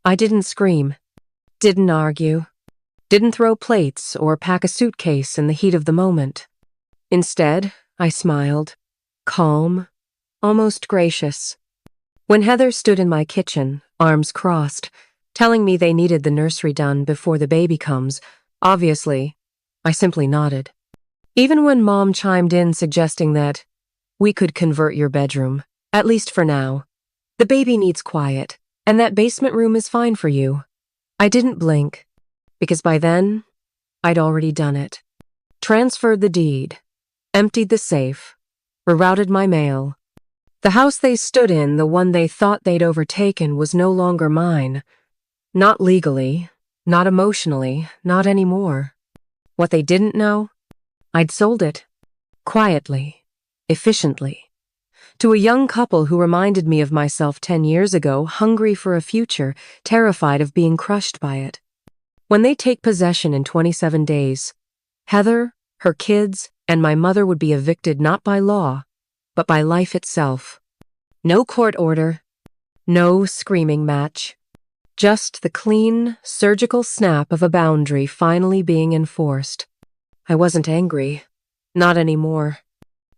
I didn't scream, didn't argue, didn't throw plates or pack a suitcase in the heat of the moment. Instead, I smiled, calm, almost gracious. When Heather stood in my kitchen, arms crossed, telling me they needed the nursery done before the baby comes, obviously, I simply nodded. Even when Mom chimed in suggesting that we could convert your bedroom, at least for now. The baby needs quiet, and that basement room is fine for you. I didn't blink, because by then, I'd already done it. Transferred the deed, emptied the safe, rerouted my mail. The house they stood in, the one they thought they'd overtaken, was no longer mine. Not legally, not emotionally, not anymore. What they didn't know? I'd sold it. Quietly, efficiently. To a young couple who reminded me of myself 10 years ago, hungry for a future, terrified of being crushed by it. When they take possession in 27 days, Heather, her kids, and my mother would be evicted not by law, but by life itself. No court order, no screaming match. Just the clean, surgical snap of a boundary finally being enforced. I wasn't angry. Not anymore.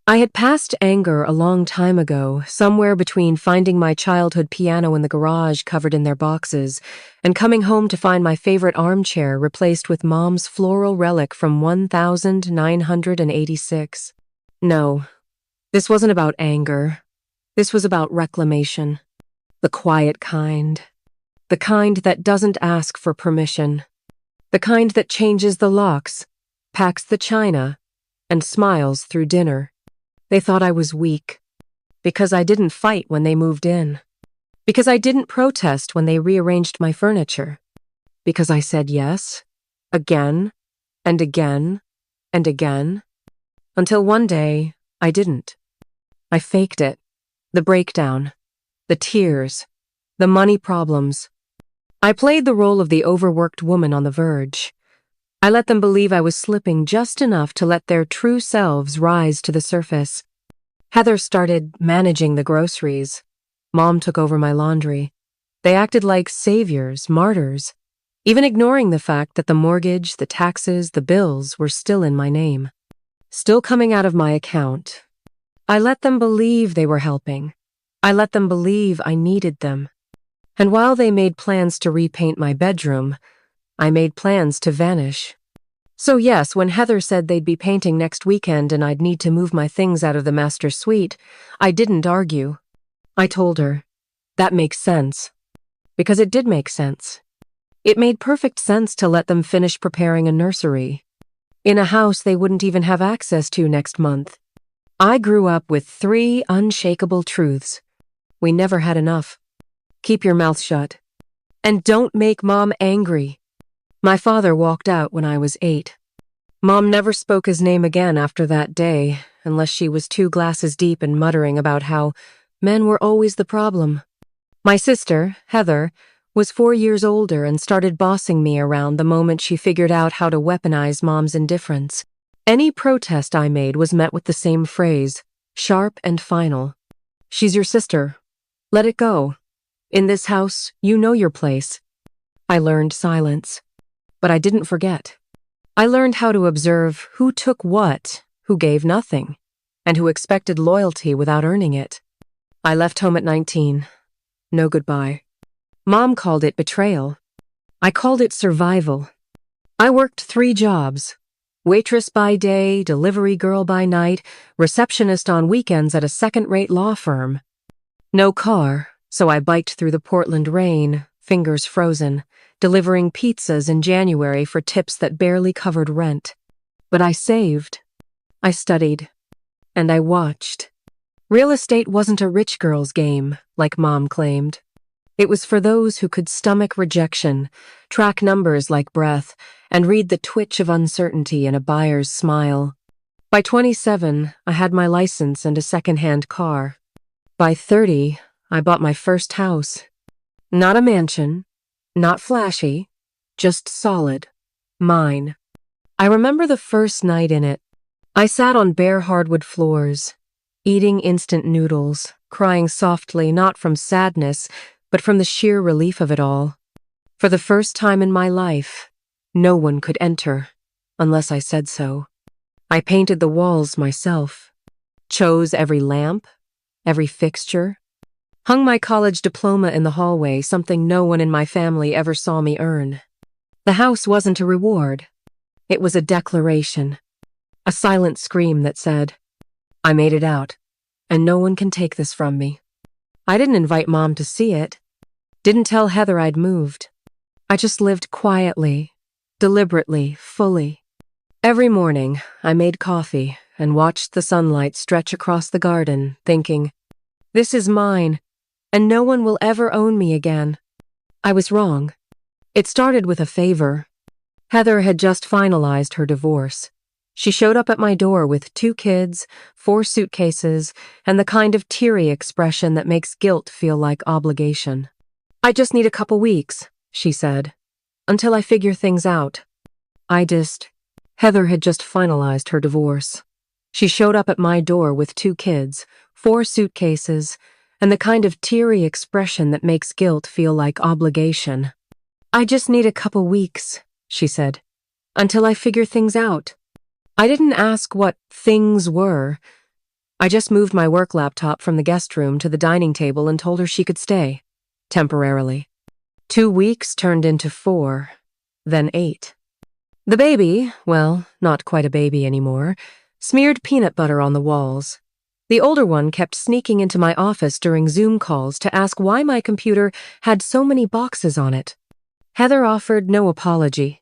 I had passed anger a long time ago, somewhere between finding my childhood piano in the garage covered in their boxes and coming home to find my favorite armchair replaced with Mom's floral relic from 1986. No, this wasn't about anger. This was about reclamation. The quiet kind. The kind that doesn't ask for permission. The kind that changes the locks, packs the china, and smiles through dinner. They thought I was weak, because I didn't fight when they moved in, because I didn't protest when they rearranged my furniture, because I said yes, again, and again, and again, until one day I didn't. I faked it, the breakdown, the tears, the money problems. I played the role of the overworked woman on the verge. I let them believe I was slipping just enough to let their true selves rise to the surface. Heather started managing the groceries. Mom took over my laundry. They acted like saviors, martyrs, even ignoring the fact that the mortgage, the taxes, the bills were still in my name, still coming out of my account. I let them believe they were helping. I let them believe I needed them. And while they made plans to repaint my bedroom, I made plans to vanish. So yes, when Heather said they'd be painting next weekend and I'd need to move my things out of the master suite, I didn't argue. I told her, that makes sense. Because it did make sense. It made perfect sense to let them finish preparing a nursery. In a house they wouldn't even have access to next month. I grew up with 3 unshakable truths. We never had enough. Keep your mouth shut. And don't make Mom angry. My father walked out when I was 8. Mom never spoke his name again after that day, unless she was 2 glasses deep and muttering about how men were always the problem. My sister, Heather, was 4 years older and started bossing me around the moment she figured out how to weaponize Mom's indifference. Any protest I made was met with the same phrase, sharp and final. She's your sister. Let it go. In this house, you know your place. I learned silence. But I didn't forget. I learned how to observe who took what, who gave nothing, and who expected loyalty without earning it. I left home at 19. No goodbye. Mom called it betrayal. I called it survival. I worked 3 jobs. Waitress by day, delivery girl by night, receptionist on weekends at a second-rate law firm. No car, so I biked through the Portland rain, fingers frozen, delivering pizzas in January for tips that barely covered rent. But I saved. I studied. And I watched. Real estate wasn't a rich girl's game, like Mom claimed. It was for those who could stomach rejection, track numbers like breath, and read the twitch of uncertainty in a buyer's smile. By 27, I had my license and a second-hand car. By 30, I bought my first house. Not a mansion, not flashy, just solid. Mine. I remember the first night in it. I sat on bare hardwood floors, eating instant noodles, crying softly not from sadness, but from the sheer relief of it all. For the first time in my life, no one could enter unless I said so. I painted the walls myself, chose every lamp, every fixture, hung my college diploma in the hallway, something no one in my family ever saw me earn. The house wasn't a reward. It was a declaration, a silent scream that said, I made it out, and no one can take this from me. I didn't invite Mom to see it, didn't tell Heather I'd moved. I just lived quietly, deliberately, fully. Every morning, I made coffee and watched the sunlight stretch across the garden, thinking, this is mine, and no one will ever own me again. I was wrong. It started with a favor. Heather had just finalized her divorce. She showed up at my door with 2 kids, 4 suitcases, and the kind of teary expression that makes guilt feel like obligation. I just need a couple weeks, she said, until I figure things out. Heather had just finalized her divorce. She showed up at my door with 2 kids, 4 suitcases, and the kind of teary expression that makes guilt feel like obligation. I just need a couple weeks, she said, until I figure things out. I didn't ask what things were. I just moved my work laptop from the guest room to the dining table and told her she could stay, temporarily. 2 weeks turned into 4, then 8. The baby, well, not quite a baby anymore, smeared peanut butter on the walls. The older one kept sneaking into my office during Zoom calls to ask why my computer had so many boxes on it. Heather offered no apology,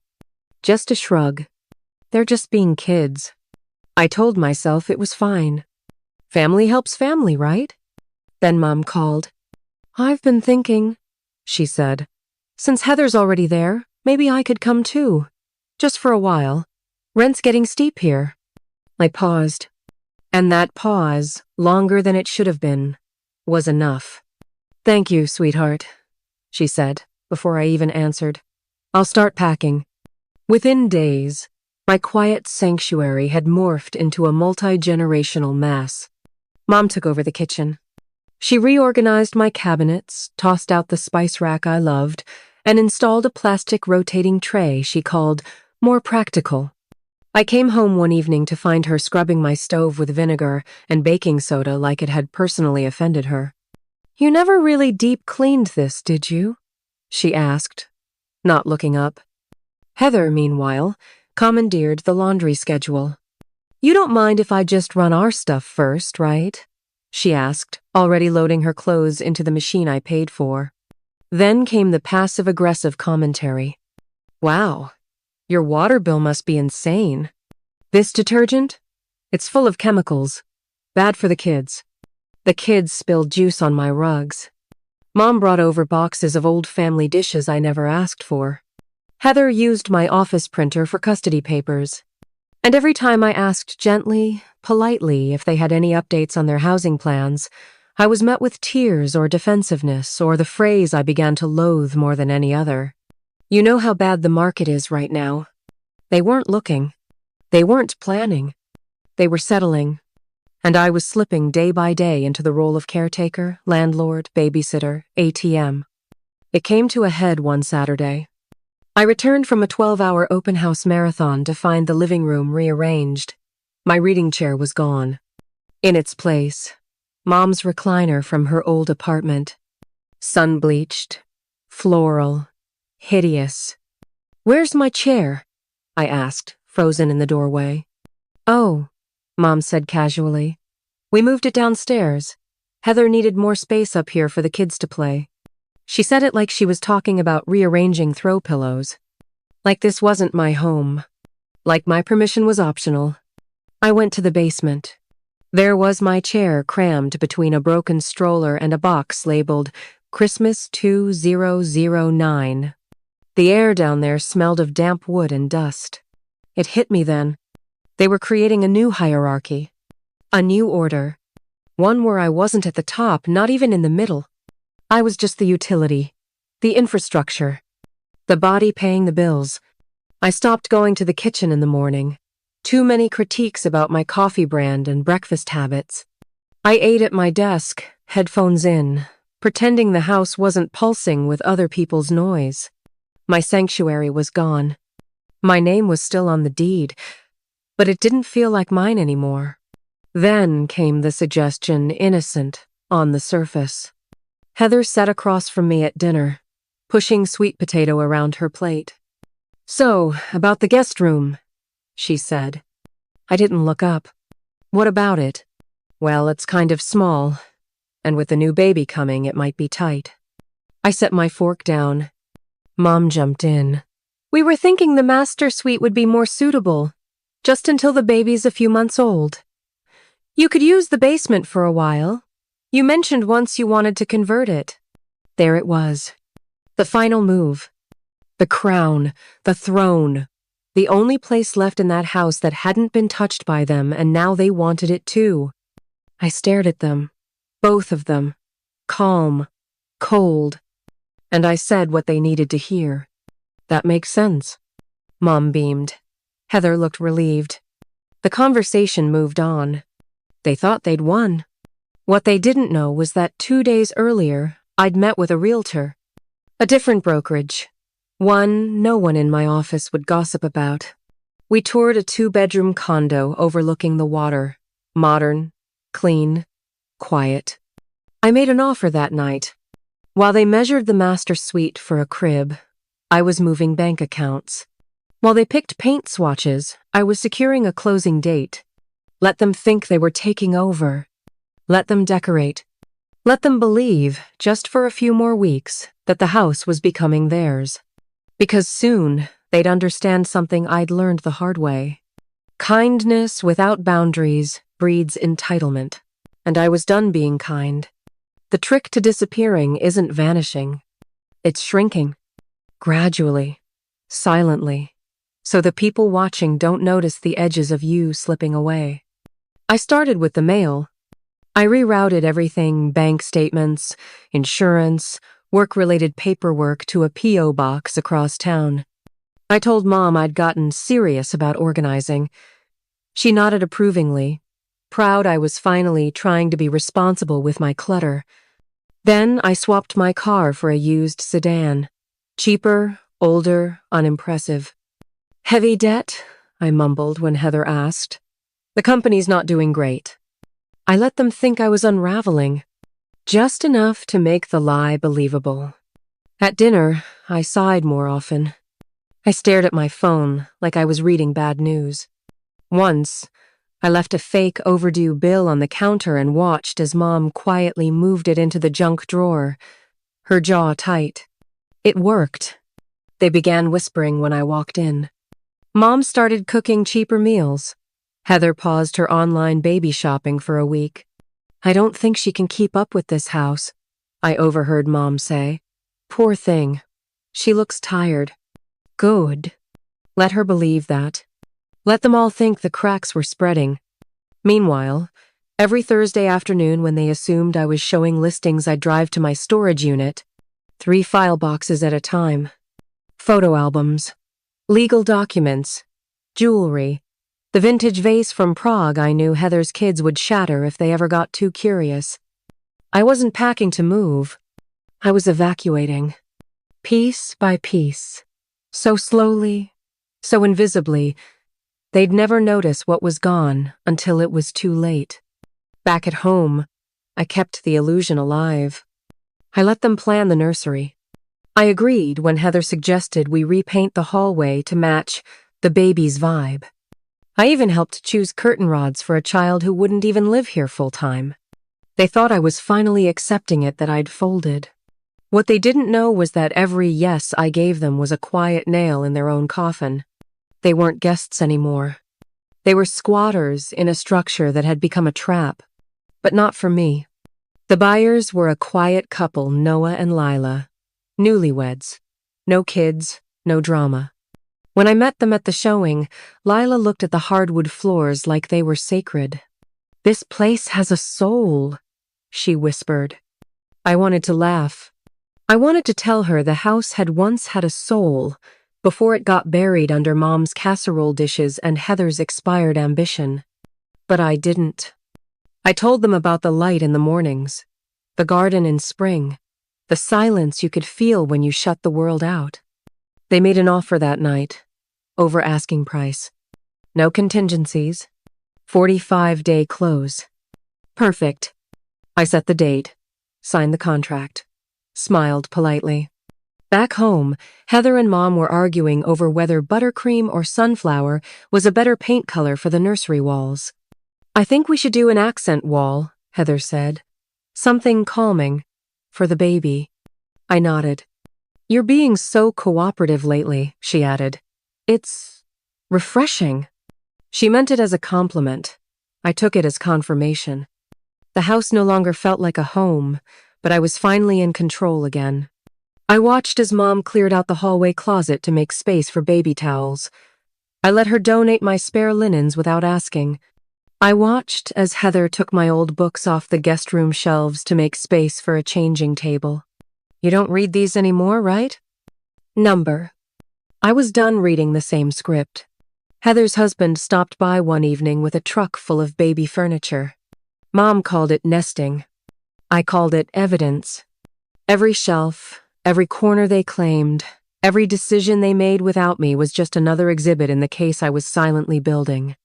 just a shrug. They're just being kids. I told myself it was fine. Family helps family, right? Then Mom called. I've been thinking, she said. Since Heather's already there, maybe I could come too. Just for a while. Rent's getting steep here. I paused. And that pause, longer than it should have been, was enough. Thank you, sweetheart, she said, before I even answered. I'll start packing. Within days, my quiet sanctuary had morphed into a multi-generational mess. Mom took over the kitchen. She reorganized my cabinets, tossed out the spice rack I loved, and installed a plastic rotating tray she called more practical. I came home one evening to find her scrubbing my stove with vinegar and baking soda like it had personally offended her. You never really deep cleaned this, did you? She asked, not looking up. Heather, meanwhile, commandeered the laundry schedule. You don't mind if I just run our stuff first, right? She asked, already loading her clothes into the machine I paid for. Then came the passive-aggressive commentary. Wow, your water bill must be insane. This detergent? It's full of chemicals. Bad for the kids. The kids spilled juice on my rugs. Mom brought over boxes of old family dishes I never asked for. Heather used my office printer for custody papers. And every time I asked gently, politely, if they had any updates on their housing plans, I was met with tears or defensiveness or the phrase I began to loathe more than any other. You know how bad the market is right now. They weren't looking. They weren't planning. They were settling. And I was slipping day by day into the role of caretaker, landlord, babysitter, ATM. It came to a head one Saturday. I returned from a 12-hour open house marathon to find the living room rearranged. My reading chair was gone. In its place, Mom's recliner from her old apartment. Sun-bleached, floral, hideous. Where's my chair? I asked, frozen in the doorway. Oh, Mom said casually. We moved it downstairs. Heather needed more space up here for the kids to play. She said it like she was talking about rearranging throw pillows. Like this wasn't my home. Like my permission was optional. I went to the basement. There was my chair crammed between a broken stroller and a box labeled Christmas 2009. The air down there smelled of damp wood and dust. It hit me then. They were creating a new hierarchy. A new order. One where I wasn't at the top, not even in the middle. I was just the utility, the infrastructure, the body paying the bills. I stopped going to the kitchen in the morning. Too many critiques about my coffee brand and breakfast habits. I ate at my desk, headphones in, pretending the house wasn't pulsing with other people's noise. My sanctuary was gone. My name was still on the deed, but it didn't feel like mine anymore. Then came the suggestion, innocent, on the surface. Heather sat across from me at dinner, pushing sweet potato around her plate. "So, about the guest room," she said. I didn't look up. "What about it?" "Well, it's kind of small, and with the new baby coming, it might be tight." I set my fork down. Mom jumped in. "We were thinking the master suite would be more suitable, just until the baby's a few months old. You could use the basement for a while. You mentioned once you wanted to convert it." There it was. The final move. The crown. The throne. The only place left in that house that hadn't been touched by them, and now they wanted it too. I stared at them. Both of them. Calm. Cold. And I said what they needed to hear. "That makes sense." Mom beamed. Heather looked relieved. The conversation moved on. They thought they'd won. What they didn't know was that 2 days earlier, I'd met with a realtor. A different brokerage. One no one in my office would gossip about. We toured a 2-bedroom condo overlooking the water. Modern, clean, quiet. I made an offer that night. While they measured the master suite for a crib, I was moving bank accounts. While they picked paint swatches, I was securing a closing date. Let them think they were taking over. Let them decorate. Let them believe, just for a few more weeks, that the house was becoming theirs. Because soon, they'd understand something I'd learned the hard way. Kindness without boundaries breeds entitlement. And I was done being kind. The trick to disappearing isn't vanishing. It's shrinking. Gradually. Silently. So the people watching don't notice the edges of you slipping away. I started with the mail. I rerouted everything, bank statements, insurance, work-related paperwork to a P.O. box across town. I told Mom I'd gotten serious about organizing. She nodded approvingly, proud I was finally trying to be responsible with my clutter. Then I swapped my car for a used sedan. Cheaper, older, unimpressive. "Heavy debt?" I mumbled when Heather asked. "The company's not doing great." I let them think I was unraveling, just enough to make the lie believable. At dinner, I sighed more often. I stared at my phone like I was reading bad news. Once, I left a fake overdue bill on the counter and watched as Mom quietly moved it into the junk drawer, her jaw tight. It worked. They began whispering when I walked in. Mom started cooking cheaper meals. Heather paused her online baby shopping for a week. "I don't think she can keep up with this house," I overheard Mom say. "Poor thing. She looks tired." Good. Let her believe that. Let them all think the cracks were spreading. Meanwhile, every Thursday afternoon when they assumed I was showing listings, I'd drive to my storage unit, 3 file boxes at a time. Photo albums, legal documents, jewelry, the vintage vase from Prague I knew Heather's kids would shatter if they ever got too curious. I wasn't packing to move. I was evacuating. Piece by piece. So slowly, so invisibly, they'd never notice what was gone until it was too late. Back at home, I kept the illusion alive. I let them plan the nursery. I agreed when Heather suggested we repaint the hallway to match the baby's vibe. I even helped choose curtain rods for a child who wouldn't even live here full-time. They thought I was finally accepting it that I'd folded. What they didn't know was that every yes I gave them was a quiet nail in their own coffin. They weren't guests anymore. They were squatters in a structure that had become a trap. But not for me. The buyers were a quiet couple, Noah and Lila. Newlyweds. No kids, no drama. When I met them at the showing, Lila looked at the hardwood floors like they were sacred. "This place has a soul," she whispered. I wanted to laugh. I wanted to tell her the house had once had a soul before it got buried under Mom's casserole dishes and Heather's expired ambition. But I didn't. I told them about the light in the mornings, the garden in spring, the silence you could feel when you shut the world out. They made an offer that night, over asking price. No contingencies. 45-day close. Perfect. I set the date, signed the contract, smiled politely. Back home, Heather and Mom were arguing over whether buttercream or sunflower was a better paint color for the nursery walls. I think we should do an accent wall, Heather said. Something calming. For the baby. I nodded. You're being so cooperative lately, she added. It's refreshing. She meant it as a compliment. I took it as confirmation. The house no longer felt like a home, but I was finally in control again. I watched as Mom cleared out the hallway closet to make space for baby towels. I let her donate my spare linens without asking. I watched as Heather took my old books off the guest room shelves to make space for a changing table. You don't read these anymore, right? Number. I was done reading the same script. Heather's husband stopped by one evening with a truck full of baby furniture. Mom called it nesting. I called it evidence. Every shelf, every corner they claimed, every decision they made without me was just another exhibit in the case I was silently building.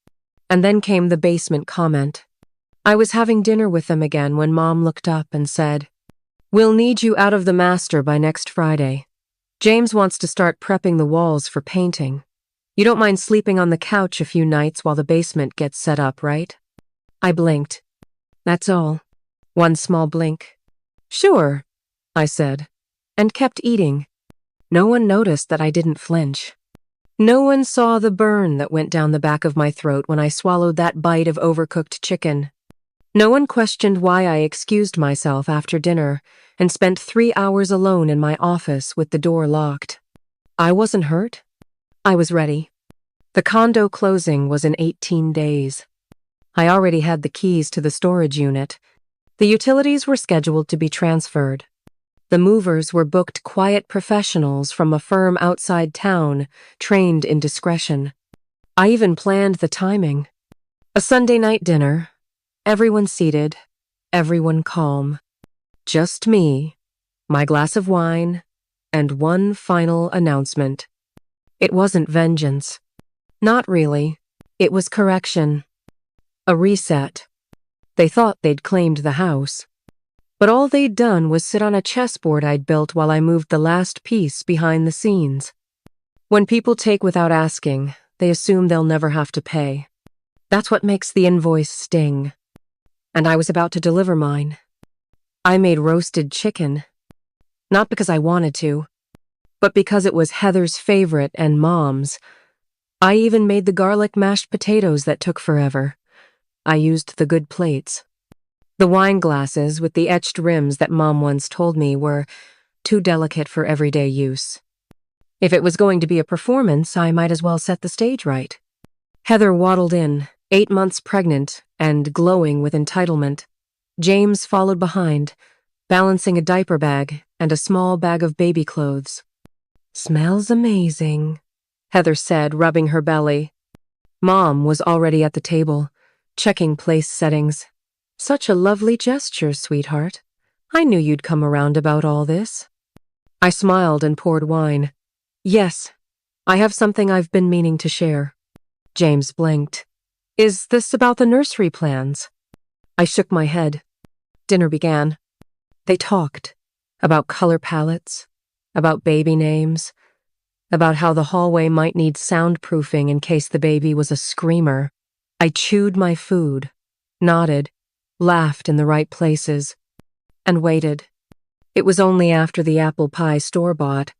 And then came the basement comment. I was having dinner with them again when Mom looked up and said, "We'll need you out of the master by next Friday. James wants to start prepping the walls for painting. You don't mind sleeping on the couch a few nights while the basement gets set up, right?" I blinked. That's all. One small blink. Sure, I said, and kept eating. No one noticed that I didn't flinch. No one saw the burn that went down the back of my throat when I swallowed that bite of overcooked chicken. No one questioned why I excused myself after dinner and spent 3 hours alone in my office with the door locked. I wasn't hurt. I was ready. The condo closing was in 18 days. I already had the keys to the storage unit. The utilities were scheduled to be transferred. The movers were booked quiet professionals from a firm outside town, trained in discretion. I even planned the timing. A Sunday night dinner. Everyone seated, everyone calm. Just me, my glass of wine, and one final announcement. It wasn't vengeance. Not really. It was correction. A reset. They thought they'd claimed the house. But all they'd done was sit on a chessboard I'd built while I moved the last piece behind the scenes. When people take without asking, they assume they'll never have to pay. That's what makes the invoice sting. And I was about to deliver mine. I made roasted chicken. Not because I wanted to, but because it was Heather's favorite and Mom's. I even made the garlic mashed potatoes that took forever. I used the good plates. The wine glasses with the etched rims that Mom once told me were too delicate for everyday use. If it was going to be a performance, I might as well set the stage right. Heather waddled in, 8 months pregnant and glowing with entitlement. James followed behind, balancing a diaper bag and a small bag of baby clothes. "Smells amazing," Heather said, rubbing her belly. Mom was already at the table, checking place settings. "Such a lovely gesture, sweetheart. I knew you'd come around about all this." I smiled and poured wine. "Yes, I have something I've been meaning to share." James blinked. "Is this about the nursery plans?" I shook my head. Dinner began. They talked. About color palettes. About baby names. About how the hallway might need soundproofing in case the baby was a screamer. I chewed my food, nodded, laughed in the right places, and waited. It was only after the apple pie store-bought,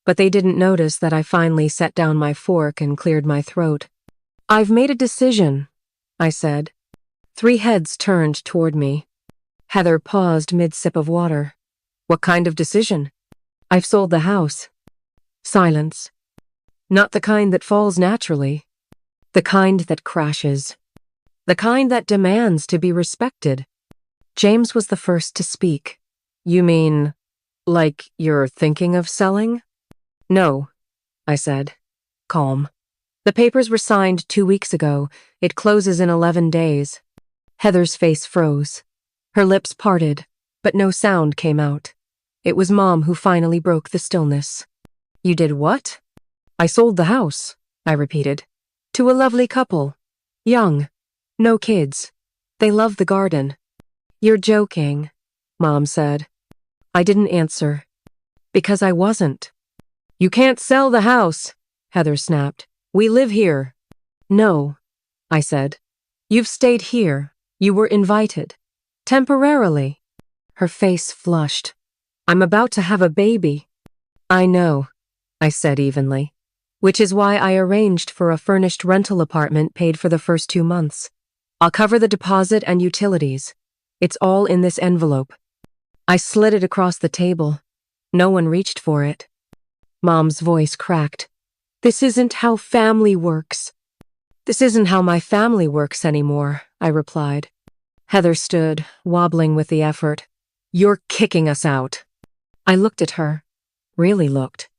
but they didn't notice that I finally set down my fork and cleared my throat. "I've made a decision," I said. 3 heads turned toward me. Heather paused mid-sip of water. "What kind of decision?" "I've sold the house." Silence. Not the kind that falls naturally. The kind that crashes. The kind that demands to be respected. James was the first to speak. "You mean, like you're thinking of selling?" "No," I said, calm. "The papers were signed 2 weeks ago. It closes in 11 days. Heather's face froze. Her lips parted, but no sound came out. It was Mom who finally broke the stillness. "You did what?" I sold the house, I repeated. To a lovely couple. Young. No kids. They love the garden. You're joking, Mom said. I didn't answer. Because I wasn't. You can't sell the house, Heather snapped. We live here. No, I said. You've stayed here. You were invited. Temporarily. Her face flushed. I'm about to have a baby. I know, I said evenly. Which is why I arranged for a furnished rental apartment paid for the first 2 months. I'll cover the deposit and utilities. It's all in this envelope. I slid it across the table. No one reached for it. Mom's voice cracked. This isn't how family works. This isn't how my family works anymore, I replied. Heather stood, wobbling with the effort. You're kicking us out. I looked at her. Really looked.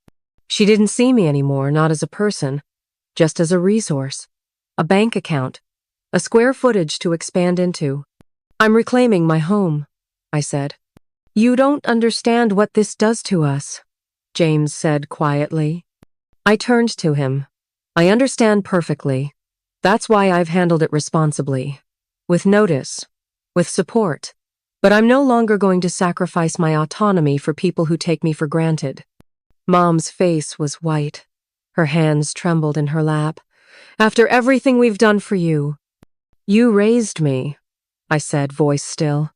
She didn't see me anymore, not as a person, just as a resource, a bank account, a square footage to expand into. I'm reclaiming my home, I said. You don't understand what this does to us, James said quietly. I turned to him. I understand perfectly. That's why I've handled it responsibly. With notice. With support. But I'm no longer going to sacrifice my autonomy for people who take me for granted. Mom's face was white. Her hands trembled in her lap. After everything we've done for you. You raised me, I said, voice still.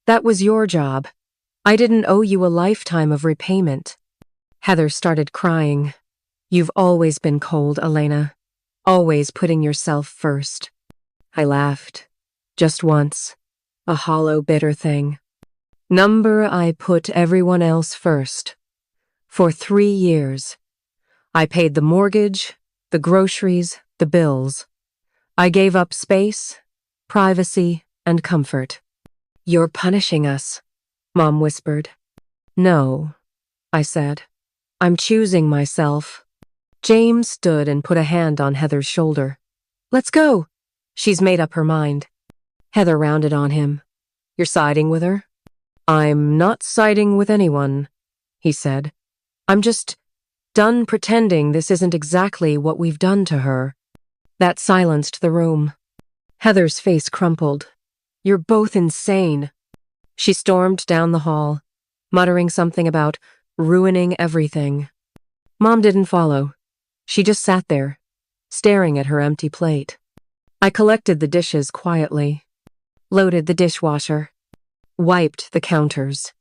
That was your job. I didn't owe you a lifetime of repayment. Heather started crying. You've always been cold, Elena. Always putting yourself first. I laughed. Just once. A hollow, bitter thing. I put everyone else first. For 3 years. I paid the mortgage, the groceries, the bills. I gave up space, privacy, and comfort. You're punishing us, Mom whispered. No, I said. I'm choosing myself. James stood and put a hand on Heather's shoulder. Let's go. She's made up her mind. Heather rounded on him. You're siding with her? I'm not siding with anyone, he said. I'm just done pretending this isn't exactly what we've done to her. That silenced the room. Heather's face crumpled. You're both insane. She stormed down the hall, muttering something about ruining everything. Mom didn't follow. She just sat there, staring at her empty plate. I collected the dishes quietly, loaded the dishwasher, wiped the counters.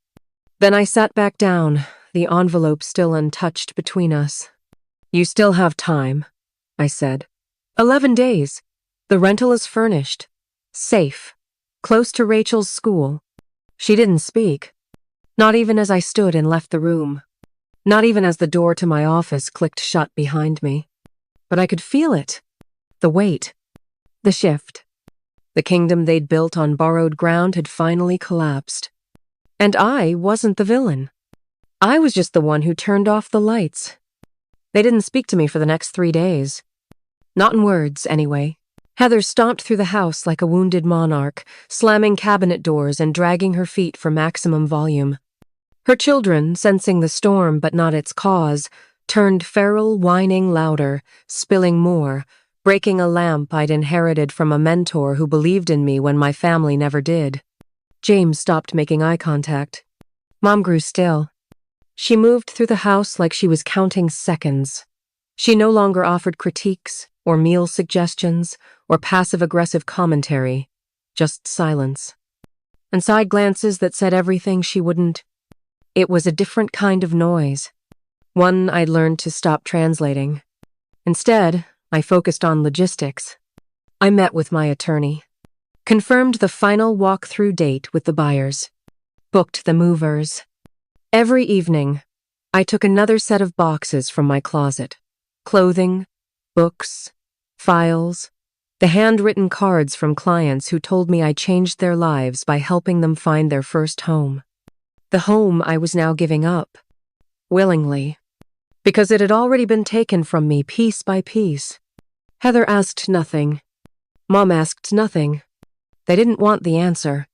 Then I sat back down, the envelope still untouched between us. You still have time, I said. 11 days. The rental is furnished. Safe. Close to Rachel's school. She didn't speak. Not even as I stood and left the room. Not even as the door to my office clicked shut behind me. But I could feel it. The weight. The shift. The kingdom they'd built on borrowed ground had finally collapsed. And I wasn't the villain. I was just the one who turned off the lights. They didn't speak to me for the next 3 days. Not in words, anyway. Heather stomped through the house like a wounded monarch, slamming cabinet doors and dragging her feet for maximum volume. Her children, sensing the storm but not its cause, turned feral, whining louder, spilling more, breaking a lamp I'd inherited from a mentor who believed in me when my family never did. James stopped making eye contact. Mom grew still. She moved through the house like she was counting seconds. She no longer offered critiques, or meal suggestions, or passive-aggressive commentary, just silence. And side glances that said everything she wouldn't. It was a different kind of noise, one I'd learned to stop translating. Instead, I focused on logistics. I met with my attorney, confirmed the final walk-through date with the buyers, booked the movers. Every evening, I took another set of boxes from my closet. Clothing, books, files, the handwritten cards from clients who told me I changed their lives by helping them find their first home. The home I was now giving up, willingly, because it had already been taken from me piece by piece. Heather asked nothing. Mom asked nothing. They didn't want the answer.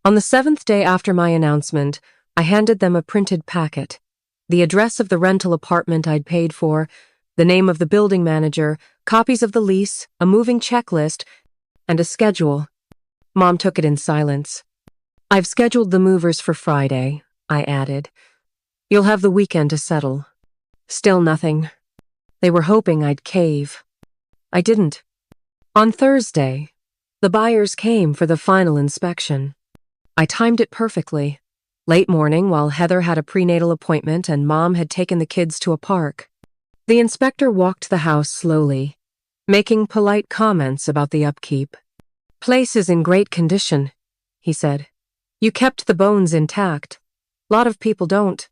On the 7th day after my announcement, I handed them a printed packet, the address of the rental apartment I'd paid for, The name of the building manager, copies of the lease, a moving checklist, and a schedule. Mom took it in silence. "I've scheduled the movers for Friday," I added. "You'll have the weekend to settle." Still nothing. They were hoping I'd cave. I didn't. On Thursday, the buyers came for the final inspection. I timed it perfectly. Late morning, while Heather had a prenatal appointment and Mom had taken the kids to a park. The inspector walked the house slowly, making polite comments about the upkeep. "Place is in great condition," he said. "You kept the bones intact. Lot of people don't."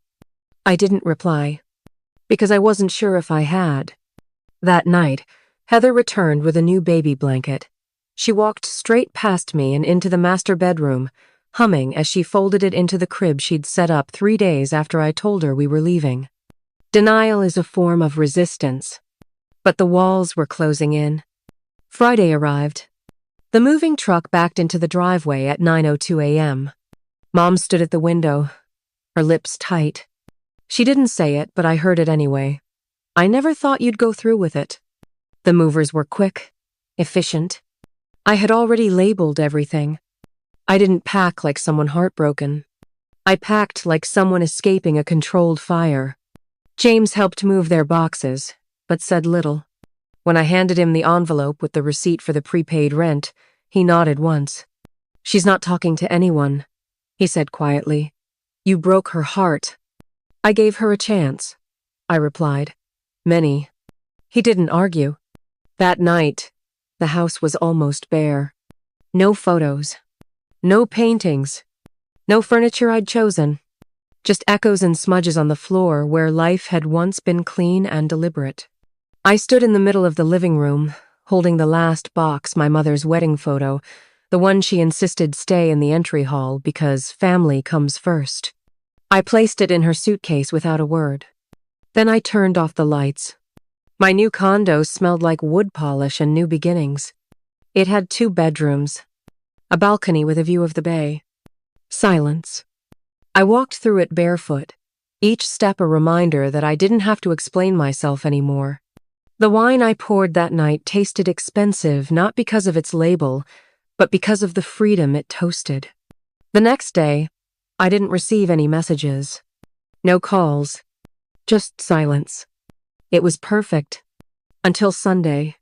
I didn't reply, because I wasn't sure if I had. That night, Heather returned with a new baby blanket. She walked straight past me and into the master bedroom, humming as she folded it into the crib she'd set up 3 days after I told her we were leaving. Denial is a form of resistance, but the walls were closing in. Friday arrived. The moving truck backed into the driveway at 9:02 a.m. Mom stood at the window, her lips tight. She didn't say it, but I heard it anyway. "I never thought you'd go through with it." The movers were quick, efficient. I had already labeled everything. I didn't pack like someone heartbroken. I packed like someone escaping a controlled fire. James helped move their boxes, but said little. When I handed him the envelope with the receipt for the prepaid rent, he nodded once. "She's not talking to anyone," he said quietly. "You broke her heart." "I gave her a chance," I replied. "Many." He didn't argue. That night, the house was almost bare. No photos. No paintings. No furniture I'd chosen. Just echoes and smudges on the floor where life had once been clean and deliberate. I stood in the middle of the living room, holding the last box, my mother's wedding photo, the one she insisted stay in the entry hall because family comes first. I placed it in her suitcase without a word. Then I turned off the lights. My new condo smelled like wood polish and new beginnings. It had 2 bedrooms, a balcony with a view of the bay. Silence. I walked through it barefoot, each step a reminder that I didn't have to explain myself anymore. The wine I poured that night tasted expensive not because of its label, but because of the freedom it toasted. The next day, I didn't receive any messages. No calls. Just silence. It was perfect. Until Sunday.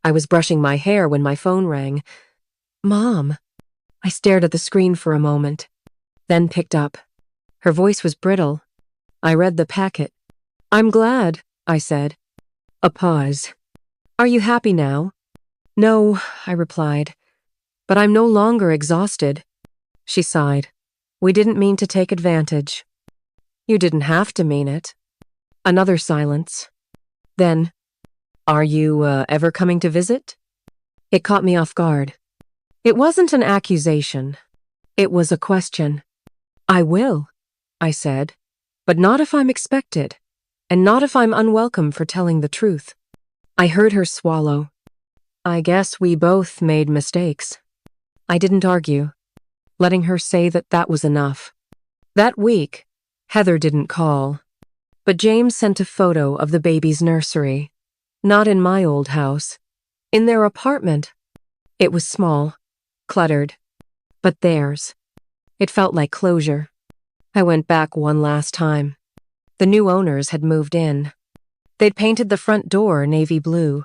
I was brushing my hair when my phone rang. "Mom." I stared at the screen for a moment, then picked up. Her voice was brittle. I read the packet. "I'm glad," I said. A pause. "Are you happy now?" "No," I replied. "But I'm no longer exhausted." She sighed. "We didn't mean to take advantage." "You didn't have to mean it." Another silence. Then, "Are you ever coming to visit?" It caught me off guard. It wasn't an accusation. It was a question. "I will," I said, "but not if I'm expected, and not if I'm unwelcome for telling the truth." I heard her swallow. I guess we both made mistakes. I didn't argue, letting her say that was enough. That week, Heather didn't call, but James sent a photo of the baby's nursery. Not in my old house. In their apartment. It was small, cluttered, but theirs. It felt like closure. I went back one last time. The new owners had moved in. They'd painted the front door navy blue,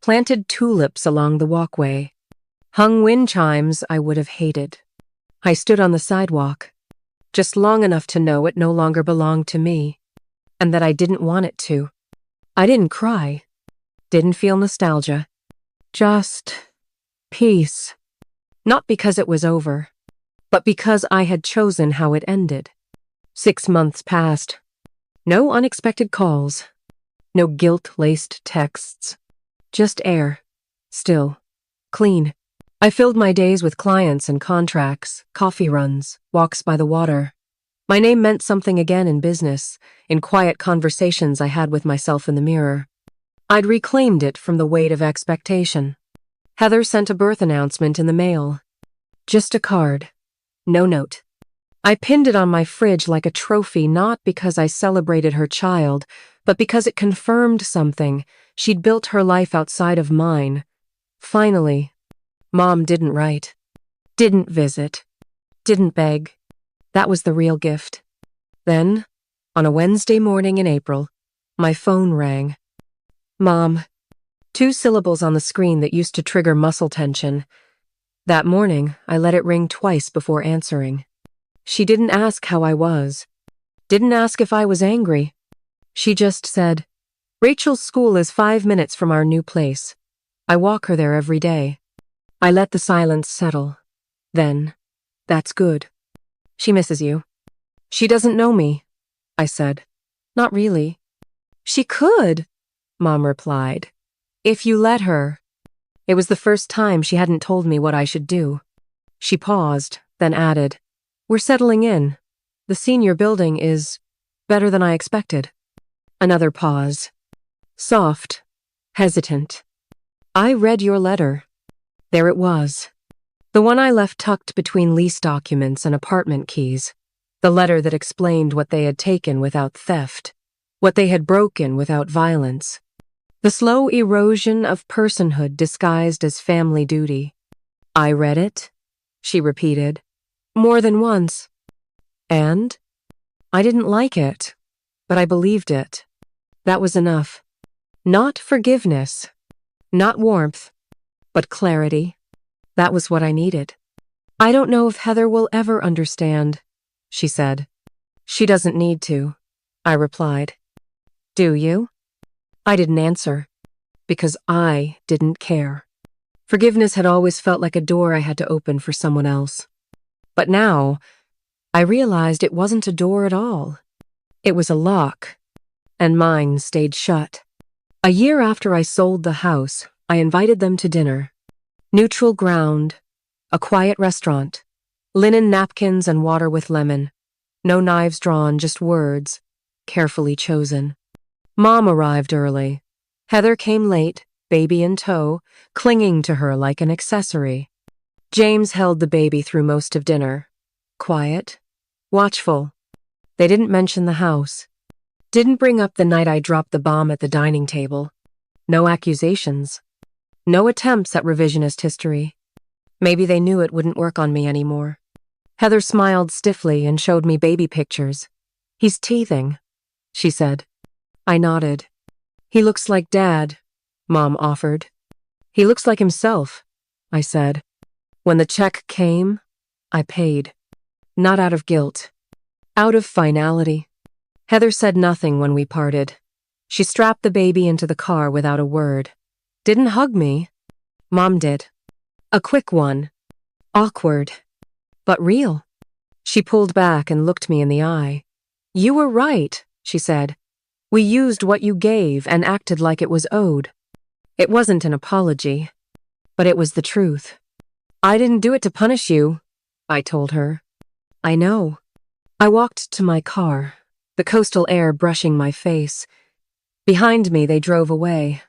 planted tulips along the walkway, hung wind chimes I would have hated. I stood on the sidewalk, just long enough to know it no longer belonged to me, and that I didn't want it to. I didn't cry, didn't feel nostalgia, just peace. Not because it was over, but because I had chosen how it ended. 6 months passed. No unexpected calls. No guilt-laced texts. Just air. Still. Clean. I filled my days with clients and contracts, coffee runs, walks by the water. My name meant something again in business, in quiet conversations I had with myself in the mirror. I'd reclaimed it from the weight of expectation. Heather sent a birth announcement in the mail. Just a card. No note. I pinned it on my fridge like a trophy, not because I celebrated her child, but because it confirmed something. She'd built her life outside of mine. Finally, Mom didn't write, didn't visit, didn't beg. That was the real gift. Then, on a Wednesday morning in April, my phone rang. Mom. 2 syllables on the screen that used to trigger muscle tension. That morning, I let it ring twice before answering. She didn't ask how I was. Didn't ask if I was angry. She just said, "Rachel's school is 5 minutes from our new place. I walk her there every day." I let the silence settle. Then, "That's good. She misses you." "She doesn't know me," I said. "Not really." "She could," Mom replied. "If you let her." It was the first time she hadn't told me what I should do. She paused, then added, "We're settling in. The senior building is better than I expected." Another pause. Soft, hesitant. "I read your letter." There it was. The one I left tucked between lease documents and apartment keys. The letter that explained what they had taken without theft, what they had broken without violence. The slow erosion of personhood disguised as family duty. "I read it," she repeated, "more than once. And? I didn't like it, but I believed it. That was enough. Not forgiveness, not warmth, but clarity. That was what I needed." "I don't know if Heather will ever understand," she said. "She doesn't need to," I replied. "Do you?" I didn't answer, because I didn't care. Forgiveness had always felt like a door I had to open for someone else. But now, I realized it wasn't a door at all. It was a lock, and mine stayed shut. A year after I sold the house, I invited them to dinner. Neutral ground, a quiet restaurant, linen napkins and water with lemon. No knives drawn, just words, carefully chosen. Mom arrived early. Heather came late, baby in tow, clinging to her like an accessory. James held the baby through most of dinner. Quiet, watchful. They didn't mention the house. Didn't bring up the night I dropped the bomb at the dining table. No accusations. No attempts at revisionist history. Maybe they knew it wouldn't work on me anymore. Heather smiled stiffly and showed me baby pictures. "He's teething," she said. I nodded. "He looks like Dad," Mom offered. "He looks like himself," I said. When the check came, I paid. Not out of guilt. Out of finality. Heather said nothing when we parted. She strapped the baby into the car without a word. Didn't hug me. Mom did. A quick one. Awkward. But real. She pulled back and looked me in the eye. "You were right," she said. "We used what you gave and acted like it was owed." It wasn't an apology, but it was the truth. "I didn't do it to punish you," I told her. "I know." I walked to my car, the coastal air brushing my face. Behind me, they drove away,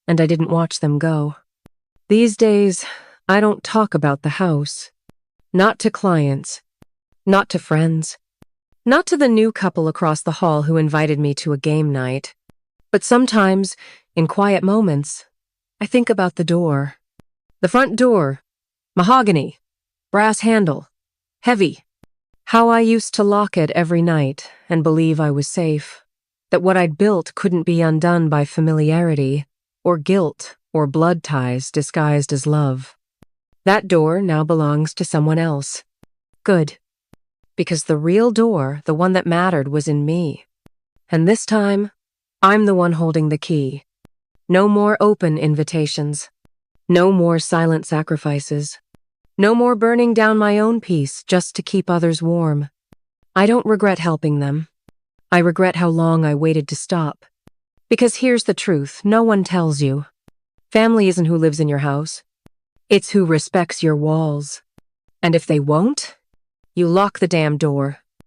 and I didn't watch them go. These days, I don't talk about the house. Not to clients. Not to friends. Not to the new couple across the hall who invited me to a game night. But sometimes, in quiet moments, I think about the door. The front door. Mahogany. Brass handle. Heavy. How I used to lock it every night and believe I was safe. That what I'd built couldn't be undone by familiarity, or guilt, or blood ties disguised as love. That door now belongs to someone else. Good. Because the real door, the one that mattered, was in me. And this time, I'm the one holding the key. No more open invitations. No more silent sacrifices. No more burning down my own peace just to keep others warm. I don't regret helping them. I regret how long I waited to stop. Because here's the truth, no one tells you. Family isn't who lives in your house. It's who respects your walls. And if they won't, you lock the damn door.